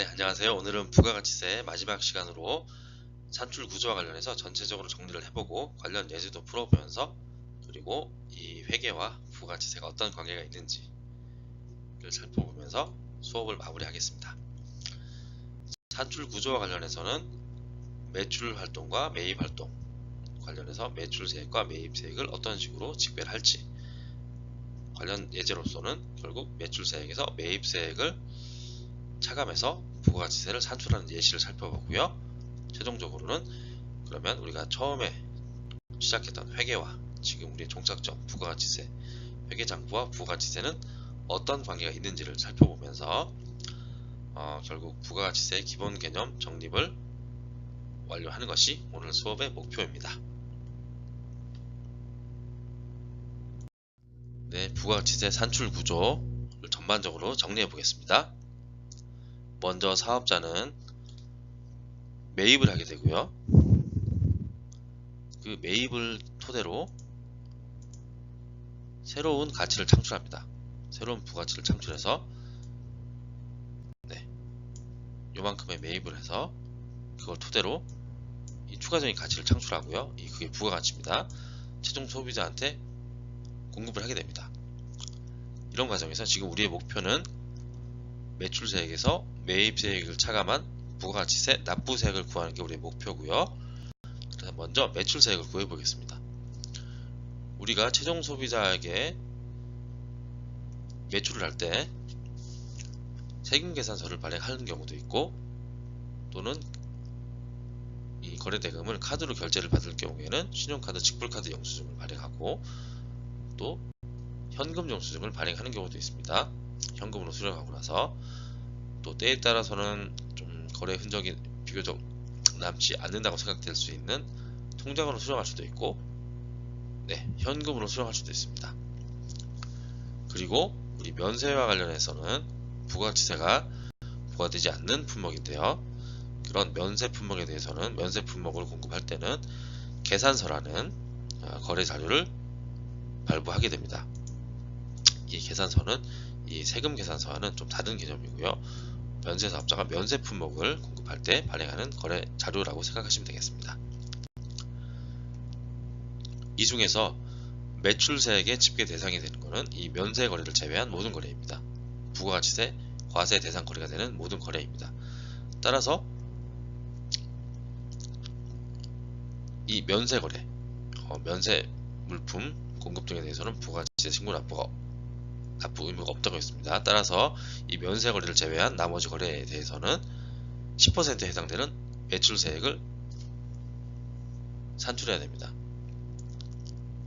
네, 안녕하세요. 오늘은 부가가치세 마지막 시간으로 산출 구조와 관련해서 전체적으로 정리를 해보고 관련 예제도 풀어보면서 그리고 이 회계와 부가가치세가 어떤 관계가 있는지를 살펴보면서 수업을 마무리하겠습니다. 산출 구조와 관련해서는 매출 활동과 매입 활동 관련해서 매출세액과 매입세액을 어떤 식으로 직배할지 관련 예제로서는 결국 매출세액에서 매입세액을 차감해서 부가가치세를 산출하는 예시를 살펴보고요. 최종적으로는 그러면 우리가 처음에 시작했던 회계와 지금 우리의 종착점 부가가치세, 회계장부와 부가가치세는 어떤 관계가 있는지를 살펴보면서 결국 부가가치세의 기본 개념 정립을 완료하는 것이 오늘 수업의 목표입니다. 네, 부가가치세 산출 구조를 전반적으로 정리해 보겠습니다. 먼저 사업자는 매입을 하게 되고요. 그 매입을 토대로 새로운 가치를 창출합니다. 새로운 부가치를 창출해서 요만큼의 매입을 해서 그걸 토대로 이 추가적인 가치를 창출하고요. 그게 부가가치입니다. 최종 소비자한테 공급을 하게 됩니다. 이런 과정에서 지금 우리의 목표는 매출세액에서 매입세액을 차감한 부가가치세 납부세액을 구하는 게 우리의 목표고요. 그래서 먼저 매출세액을 구해 보겠습니다. 우리가 최종 소비자에게 매출을 할 때 세금계산서를 발행하는 경우도 있고 또는 이 거래대금을 카드로 결제를 받을 경우에는 신용카드, 직불카드 영수증을 발행하고 또 현금 영수증을 발행하는 경우도 있습니다. 현금으로 수령하고 나서 또 때에 따라서는 좀 거래 흔적이 비교적 남지 않는다고 생각될 수 있는 통장으로 수령할 수도 있고 현금으로 수령할 수도 있습니다. 그리고 우리 면세와 관련해서는 부가가치세가 부과되지 않는 품목인데요. 그런 면세 품목에 대해서는 면세 품목을 공급할 때는 계산서라는 거래 자료를 발부하게 됩니다. 이 계산서는 이 세금 계산서와는 좀 다른 개념이고요. 면세 사업자가 면세 품목을 공급할 때 발행하는 거래 자료라고 생각하시면 되겠습니다. 이 중에서 매출세액의 집계 대상이 되는 것은 이 면세 거래를 제외한 모든 거래입니다. 부가가치세, 과세 대상 거래가 되는 모든 거래입니다. 따라서 이 면세 거래, 면세 물품 공급 등에 대해서는 부가가치세 신고 납부 의무가 없다고 했습니다. 따라서 이 면세 거래를 제외한 나머지 거래에 대해서는 10%에 해당되는 매출세액을 산출해야 됩니다.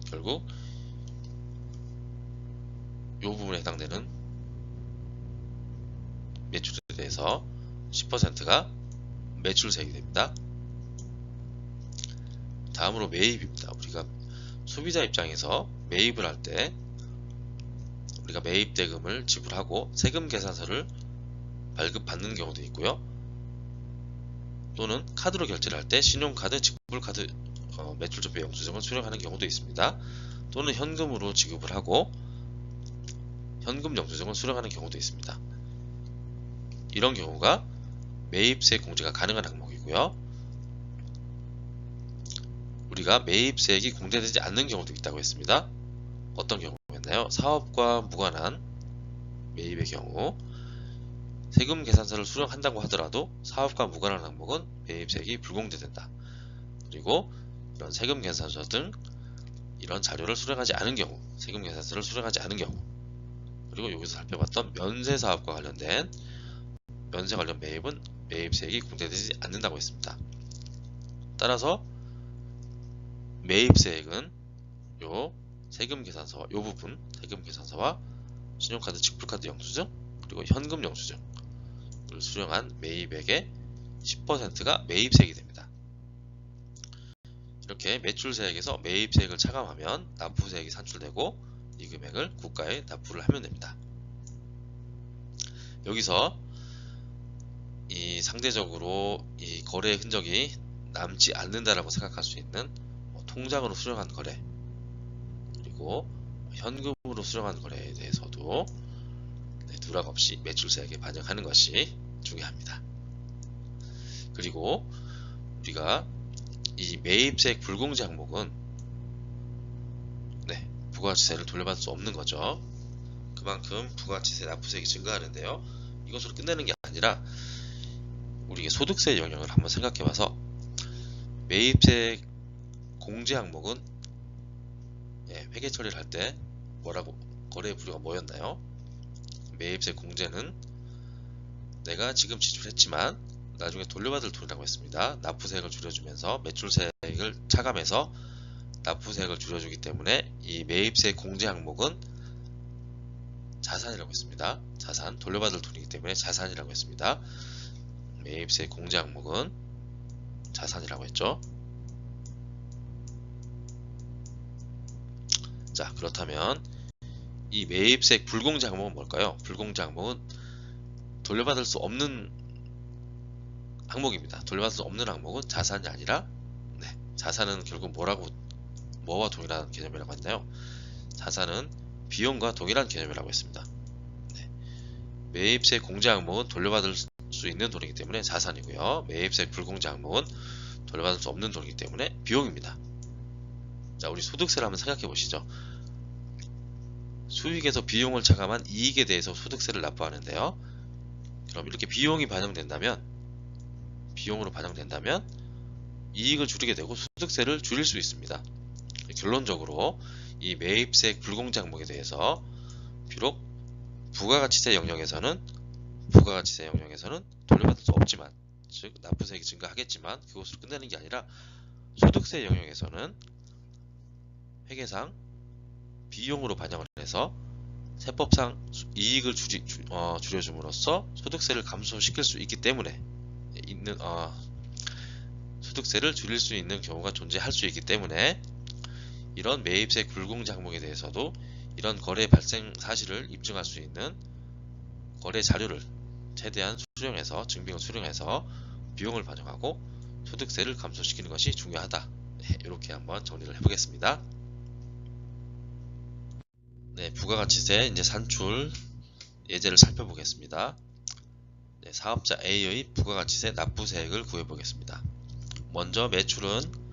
결국 이 부분에 해당되는 매출에 대해서 10%가 매출세액이 됩니다. 다음으로 매입입니다. 우리가 소비자 입장에서 매입을 할 때 우리가 매입 대금을 지불하고 세금 계산서를 발급받는 경우도 있고요. 또는 카드로 결제를 할 때 신용카드, 직불카드 매출조표 영수증을 수령하는 경우도 있습니다. 또는 현금으로 지급을 하고 현금 영수증을 수령하는 경우도 있습니다. 이런 경우가 매입세 공제가 가능한 항목이고요. 우리가 매입세액이 공제되지 않는 경우도 있다고 했습니다. 어떤 경우였나요? 사업과 무관한 매입의 경우 세금 계산서를 수령한다고 하더라도 사업과 무관한 항목은 매입세액이 불공제된다. 그리고 이런 세금 계산서 등 이런 자료를 수령하지 않은 경우, 세금 계산서를 수령하지 않은 경우, 그리고 여기서 살펴봤던 면세 사업과 관련된 면세 관련 매입은 매입세액이 공제되지 않는다고 했습니다. 따라서 매입세액은 요 세금 계산서와 요 부분, 세금 계산서와 신용카드, 직불카드 영수증, 그리고 현금 영수증을 수령한 매입액의 10%가 매입세액이 됩니다. 이렇게 매출세액에서 매입세액을 차감하면 납부세액이 산출되고 이 금액을 국가에 납부를 하면 됩니다. 여기서 이 상대적으로 이 거래의 흔적이 남지 않는다라고 생각할 수 있는 통장으로 수령한 거래 그리고 현금으로 수령한 거래에 대해서도 누락 없이 매출세액에 반영하는 것이 중요합니다. 그리고 우리가 이 매입세액 불공제 항목은 부가가치세를 돌려받을 수 없는 거죠. 그만큼 부가가치세 납부세액이 증가하는데요. 이것으로 끝내는 게 아니라 우리 소득세 영역을 한번 생각해봐서 매입세액 공제 항목은 회계 처리를 할 때 뭐라고 거래 부류가 뭐였나요? 매입세 공제는 내가 지금 지출했지만 나중에 돌려받을 돈이라고 했습니다. 납부세액을 줄여주면서 매출세액을 차감해서 납부세액을 줄여주기 때문에 이 매입세 공제 항목은 자산이라고 했습니다. 자산, 돌려받을 돈이기 때문에 자산이라고 했습니다. 매입세 공제 항목은 자산이라고 했죠. 자, 그렇다면 이 매입세액 불공제 항목은 뭘까요? 불공제 항목은 돌려받을 수 없는 항목입니다. 돌려받을 수 없는 항목은 자산이 아니라 자산은 결국 뭐와 동일한 개념이라고 했나요? 자산은 비용과 동일한 개념이라고 했습니다. 매입세 공제 항목은 돌려받을 수 있는 돈이기 때문에 자산이고요. 매입세 불공제 항목은 돌려받을 수 없는 돈이기 때문에 비용입니다. 자, 우리 소득세를 한번 생각해 보시죠. 수익에서 비용을 차감한 이익에 대해서 소득세를 납부하는데요. 그럼 이렇게 비용이 반영된다면, 비용으로 반영된다면 이익을 줄이게 되고 소득세를 줄일 수 있습니다. 결론적으로 이 매입세액 불공제 항목에 대해서 비록 부가가치세 영역에서는 돌려받을 수 없지만, 즉 납부세액이 증가하겠지만 그것으로 끝내는 게 아니라 소득세 영역에서는 회계상 비용으로 반영을 해서 세법상 이익을 줄여줌으로써 소득세를 감소시킬 수 있기 때문에 소득세를 줄일 수 있는 경우가 존재할 수 있기 때문에 이런 매입세액 불공제 항목에 대해서도 이런 거래 발생 사실을 입증할 수 있는 거래 자료를 최대한 수령해서 증빙을 수령해서 비용을 반영하고 소득세를 감소시키는 것이 중요하다. 이렇게 한번 정리를 해보겠습니다. 부가가치세 이제 산출 예제를 살펴보겠습니다. 사업자 A의 부가가치세 납부세액을 구해보겠습니다. 먼저 매출은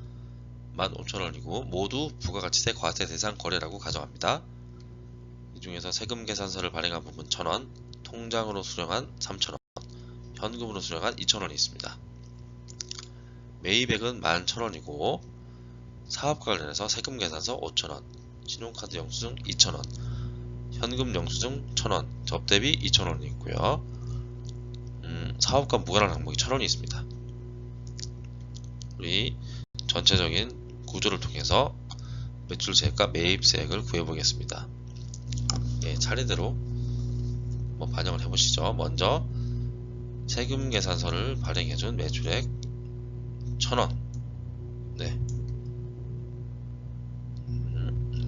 15,000원이고 모두 부가가치세 과세 대상 거래라고 가정합니다. 이 중에서 세금 계산서를 발행한 부분 1,000원, 통장으로 수령한 3,000원, 현금으로 수령한 2,000원이 있습니다. 매입액은 11,000원이고 사업과 관련해서 세금 계산서 5,000원, 신용카드 영수증 2,000원, 현금 영수증 1,000원, 접대비 2,000원이 있고요. 사업과 무관한 항목이 1,000원이 있습니다. 우리 전체적인 구조를 통해서 매출세액과 매입세액을 구해보겠습니다. 차례대로 반영을 해보시죠. 먼저 세금 계산서를 발행해준 매출액 1,000원.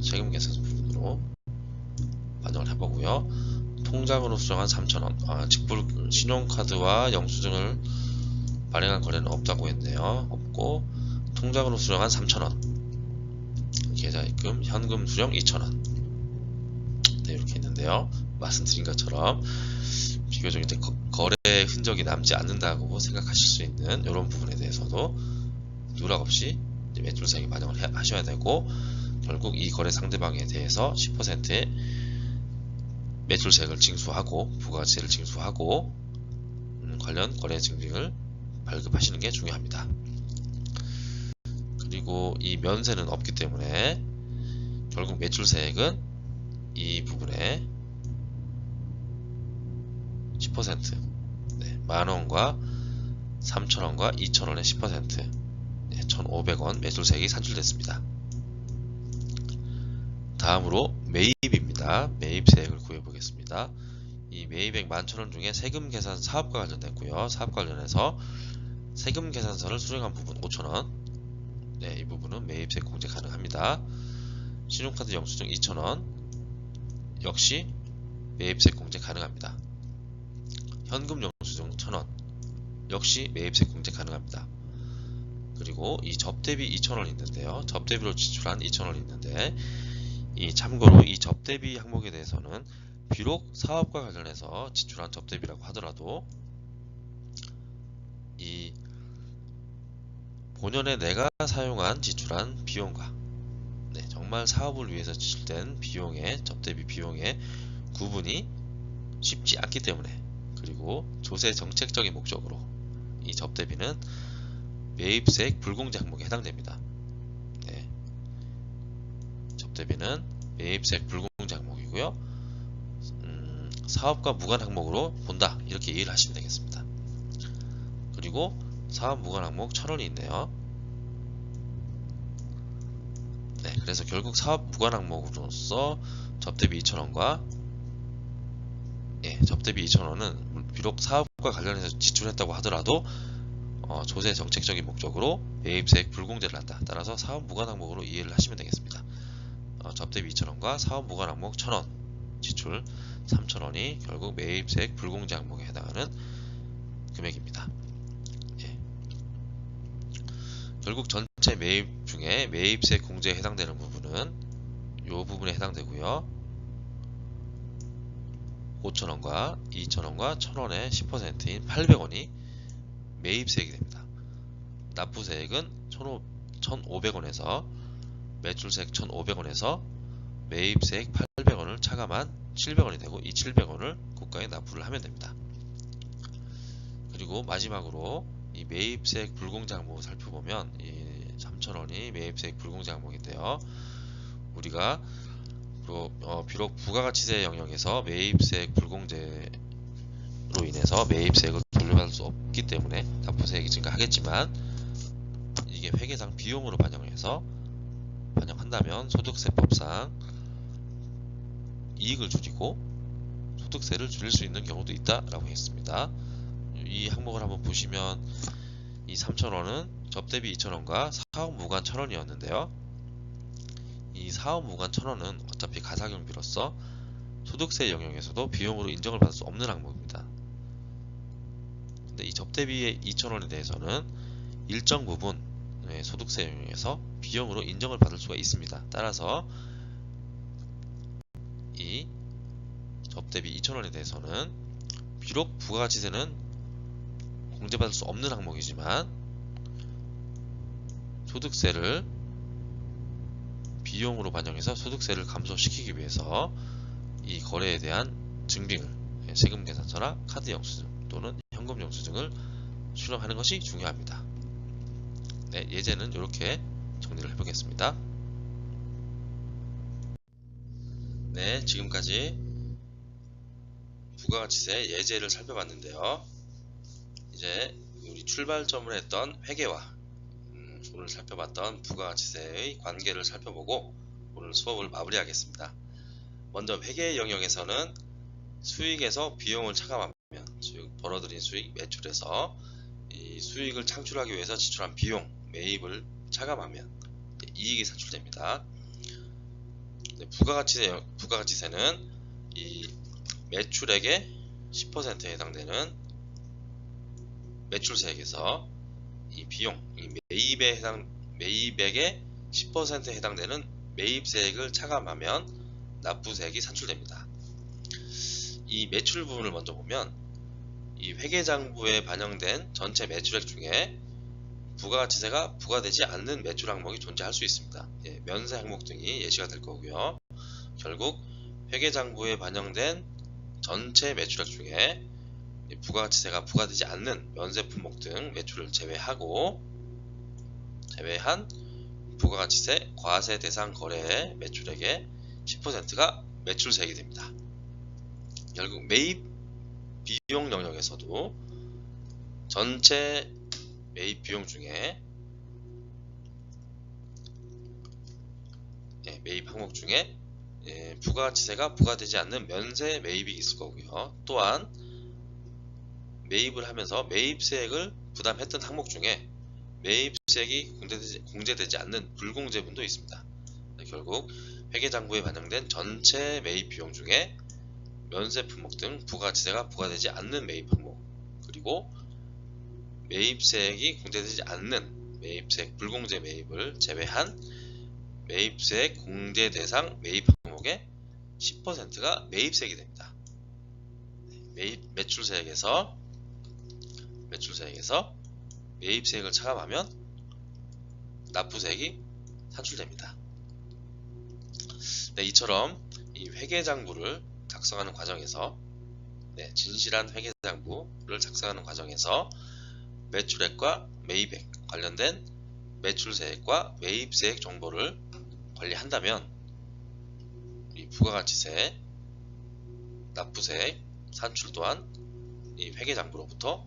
세금 계산서 부분으로 반영을 해보고요. 통장으로 수령한 3,000원. 직불 신용카드와 영수증을 발행한 거래는 없다고 했네요. 없고 통장으로 수령한 3,000원, 계좌입금, 현금 수령 2,000원. 이렇게 있는데요. 말씀드린 것처럼 비교적 이제 거래 흔적이 남지 않는다고 생각하실 수 있는 이런 부분에 대해서도 누락 없이 매출세액에 반영을 하셔야 되고, 결국 이 거래 상대방에 대해서 10%의 매출세액을 징수하고 부가가치세를 징수하고 관련 거래 증빙을 발급하시는 게 중요합니다. 그리고 이 면세는 없기 때문에 결국 매출세액은 이 부분에 10%, 만원과 3,000원과 2,000원의 10%, 1,500원 매출세액이 산출됐습니다. 다음으로 매입입니다. 매입세액을 구해보겠습니다. 이 매입액 11,000원 중에 세금 계산 사업과 관련됐고요. 사업과 관련해서 세금 계산서를 수령한 부분 5,000원, 이 부분은 매입세액 공제 가능합니다. 신용카드 영수증 2,000원 역시 매입세액 공제 가능합니다. 현금 영수증 1,000원 역시 매입세액 공제 가능합니다. 그리고 이 접대비 2,000원 있는데요. 접대비로 지출한 2,000원 있는데, 참고로 이 접대비 항목에 대해서는 비록 사업과 관련해서 지출한 접대비라고 하더라도 이 본연의 내가 사용한 지출한 비용과 정말 사업을 위해서 지출된 비용의 접대비 비용의 구분이 쉽지 않기 때문에, 그리고 조세 정책적인 목적으로 이 접대비는 매입세액 불공제 항목에 해당됩니다. 접대비는 매입세액 불공제 항목이고요. 사업과 무관 항목으로 본다, 이렇게 이해를 하시면 되겠습니다. 그리고 사업 무관 항목 1,000원이 있네요. 그래서 결국 사업 무관 항목으로서 접대비 2,000원과 접대비 2,000원은 비록 사업과 관련해서 지출했다고 하더라도 조세 정책적인 목적으로 매입세액 불공제를 한다. 따라서 사업 무관 항목으로 이해를 하시면 되겠습니다. 접대비 2,000원과 사업 무관 항목 1,000원, 지출 3,000원이 결국 매입세액 불공제 항목에 해당하는 금액입니다. 결국 전체 매입 중에 매입세액 공제에 해당되는 부분은 이 부분에 해당되고요. 5,000원과 2,000원과 1,000원의 10%인 800원이 매입세액이 됩니다. 납부세액은 1,500원에서 매출세액 1,500원에서 매입세액 800원을 차감한 700원이 되고, 이 700원을 국가에 납부를 하면 됩니다. 그리고 마지막으로 이 매입세액 불공제 항목을 살펴보면, 이 3,000원이 매입세액 불공제 항목인데요. 우리가 비록 부가가치세 영역에서 매입세액 불공제로 인해서 매입세액을 돌려받을 수 없기 때문에 납부세액이 증가하겠지만, 이게 회계상 비용으로 반영한다면 소득세법상 이익을 줄이고 소득세를 줄일 수 있는 경우도 있다라고 했습니다. 이 항목을 한번 보시면, 이 3,000원은 접대비 2,000원과 사업 무관 1,000원이었는데요. 이 사업 무관 1,000원은 어차피 가사경비로서 소득세 영역에서도 비용으로 인정을 받을 수 없는 항목입니다. 근데 이 접대비의 2,000원에 대해서는 일정 부분 소득세 영역에서 비용으로 인정을 받을 수가 있습니다. 따라서 이 접대비 2,000원에 대해서는 비록 부가가치세는 공제받을 수 없는 항목이지만 소득세를 비용으로 반영해서 소득세를 감소시키기 위해서 이 거래에 대한 증빙을 세금계산서나 카드 영수증 또는 현금 영수증을 수령하는 것이 중요합니다. 예제는 이렇게 정리를 해보겠습니다. 지금까지 부가가치세 예제를 살펴봤는데요. 이제 우리 출발점을 했던 회계와 오늘 살펴봤던 부가가치세의 관계를 살펴보고 오늘 수업을 마무리하겠습니다. 먼저 회계 영역에서는 수익에서 비용을 차감하면, 즉 벌어들인 수익 매출에서 이 수익을 창출하기 위해서 지출한 비용 매입을 차감하면 이익이 산출됩니다. 부가가치세는 이 매출액의 10%에 해당되는 매출세액에서 이 비용, 이 매입액의 10%에 해당되는 매입세액을 차감하면 납부세액이 산출됩니다. 이 매출 부분을 먼저 보면, 이 회계장부에 반영된 전체 매출액 중에 부가가치세가 부과되지 않는 매출 항목이 존재할 수 있습니다. 면세 항목 등이 예시가 될 거고요. 결국 회계장부에 반영된 전체 매출액 중에 부가가치세가 부과되지 않는 면세 품목 등 매출을 제외한 부가가치세 과세 대상 거래의 매출액의 10%가 매출세액이 됩니다. 결국 매입 비용 영역에서도 전체 매입 비용 중에 매입 항목 중에 부가가치세가 부과되지 않는 면세 매입이 있을 거고요. 또한 매입을 하면서 매입세액을 부담했던 항목 중에 매입세액이 공제되지 않는 불공제분도 있습니다. 결국 회계장부에 반영된 전체 매입 비용 중에 면세 품목 등 부가가치세가 부과되지 않는 매입 항목, 그리고 매입세액이 공제되지 않는 매입세액 불공제 매입을 제외한 매입세액 공제 대상 매입 항목의 10%가 매입세액이 됩니다. 매출세액에서 매입세액을 차감하면 납부세액이 산출됩니다. 네, 이처럼 이 회계장부를 작성하는 과정에서 진실한 회계장부를 작성하는 과정에서 매출액과 매입액 관련된 매출세액과 매입세액 정보를 관리한다면 이 부가가치세, 납부세액, 산출 또한 이 회계장부로부터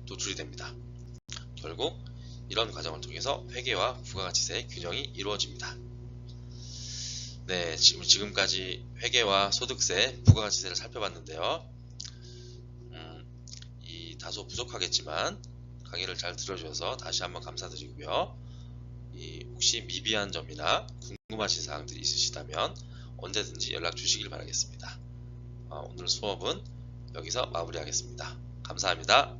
노출이 됩니다. 결국 이런 과정을 통해서 회계와 부가가치세의 균형이 이루어집니다. 네, 지금까지 회계와 소득세, 부가가치세를 살펴봤는데요. 이 다소 부족하겠지만 강의를 잘 들어주셔서 다시 한번 감사드리고요. 혹시 미비한 점이나 궁금하신 사항들이 있으시다면 언제든지 연락 주시길 바라겠습니다. 오늘 수업은 여기서 마무리하겠습니다. 감사합니다.